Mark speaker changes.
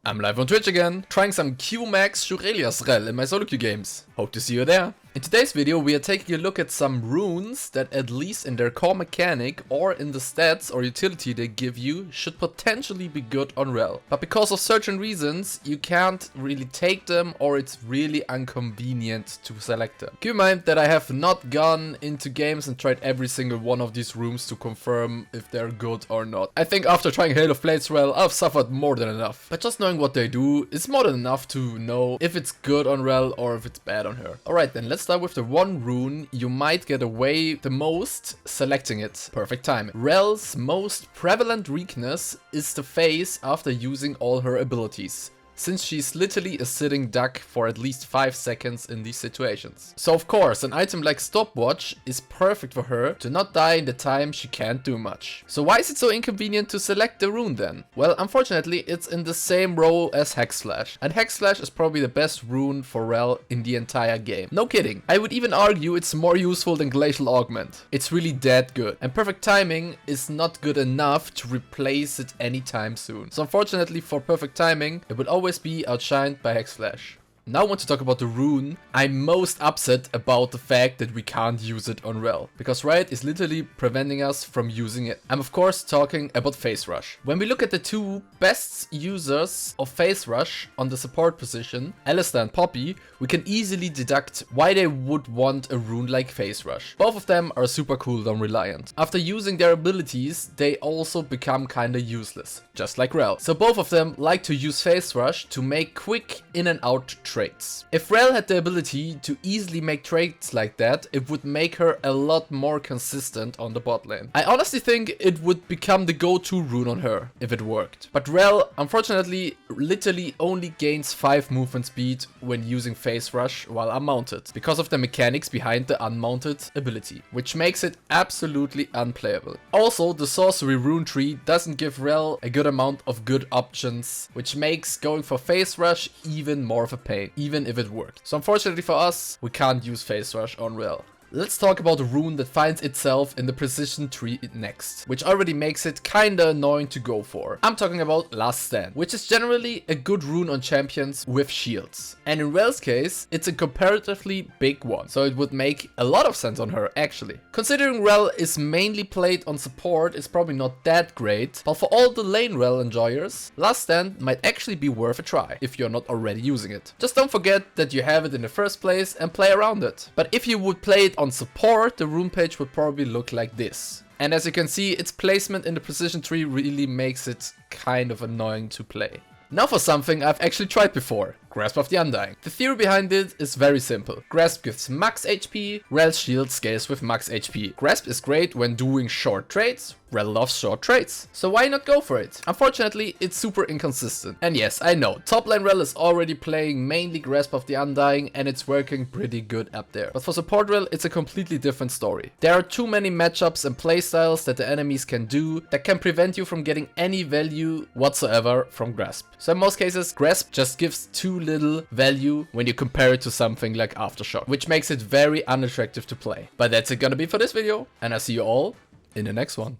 Speaker 1: I'm live on Twitch again, trying some Q-Max Shurelia's Rell in my solo queue games. Hope to see you there. In today's video we are taking a look at some runes that, at least in their core mechanic or in the stats or utility they give you, should potentially be good on Rell. But because of certain reasons you can't really take them, or it's really inconvenient to select them. Keep in mind that I have not gone into games and tried every single one of these runes to confirm if they're good or not. I think after trying Hail of Blades Rell I've suffered more than enough. But just knowing what they do is more than enough to know if it's good on Rell or if it's bad on her. Alright then, let's start with the one rune you might get away the most selecting it. Perfect timing. Rell's most prevalent weakness is the phase after using all her abilities, since she's literally a sitting duck for at least 5 seconds in these situations. So of course, an item like Stopwatch is perfect for her to not die in the time she can't do much. So why is it so inconvenient to select the rune then? Well, unfortunately it's in the same row as Hexflash, and Hexflash is probably the best rune for Rell in the entire game. No kidding. I would even argue it's more useful than Glacial Augment. It's really that good, and Perfect Timing is not good enough to replace it anytime soon. So unfortunately for Perfect Timing, it will always be outshined by Hexflash. Now I want to talk about the rune I'm most upset about, the fact that we can't use it on Rell, because Riot is literally preventing us from using it. I'm of course talking about Phase Rush. When we look at the two best users of Phase Rush on the support position, Alistair and Poppy, we can easily deduct why they would want a rune like Phase Rush. Both of them are super cooldown reliant. After using their abilities, they also become kinda useless, just like Rell. So both of them like to use Phase Rush to make quick in and out trades. If Rell had the ability to easily make trades like that, it would make her a lot more consistent on the bot lane. I honestly think it would become the go-to rune on her if it worked. But Rell, unfortunately, literally only gains 5 movement speed when using Phase Rush while unmounted, because of the mechanics behind the unmounted ability, which makes it absolutely unplayable. Also, the sorcery rune tree doesn't give Rell a good amount of good options, which makes going for Phase Rush even more of a pain, even if it worked. So unfortunately for us, we can't use Phase Rush on Rell. Let's talk about a rune that finds itself in the precision tree next, which already makes it kinda annoying to go for. I'm talking about Last Stand, which is generally a good rune on champions with shields. And in Rell's case, it's a comparatively big one, so it would make a lot of sense on her actually. Considering Rell is mainly played on support, it's probably not that great, but for all the lane Rell enjoyers, Last Stand might actually be worth a try if you're not already using it. Just don't forget that you have it in the first place and play around it. But if you would play it on support, the rune page would probably look like this. And as you can see, its placement in the precision tree really makes it kind of annoying to play. Now for something I've actually tried before. Grasp of the Undying. The theory behind it is very simple. Grasp gives max HP, Rell's shield scales with max HP. Grasp is great when doing short trades. Rell loves short trades, so why not go for it? Unfortunately, it's super inconsistent. And yes, I know, top lane Rell is already playing mainly Grasp of the Undying and it's working pretty good up there. But for support Rell, it's a completely different story. There are too many matchups and playstyles that the enemies can do that can prevent you from getting any value whatsoever from Grasp. So in most cases, Grasp just gives too little value when you compare it to something like Aftershock, which makes it very unattractive to play. But that's it gonna be for this video, and I'll see you all in the next one.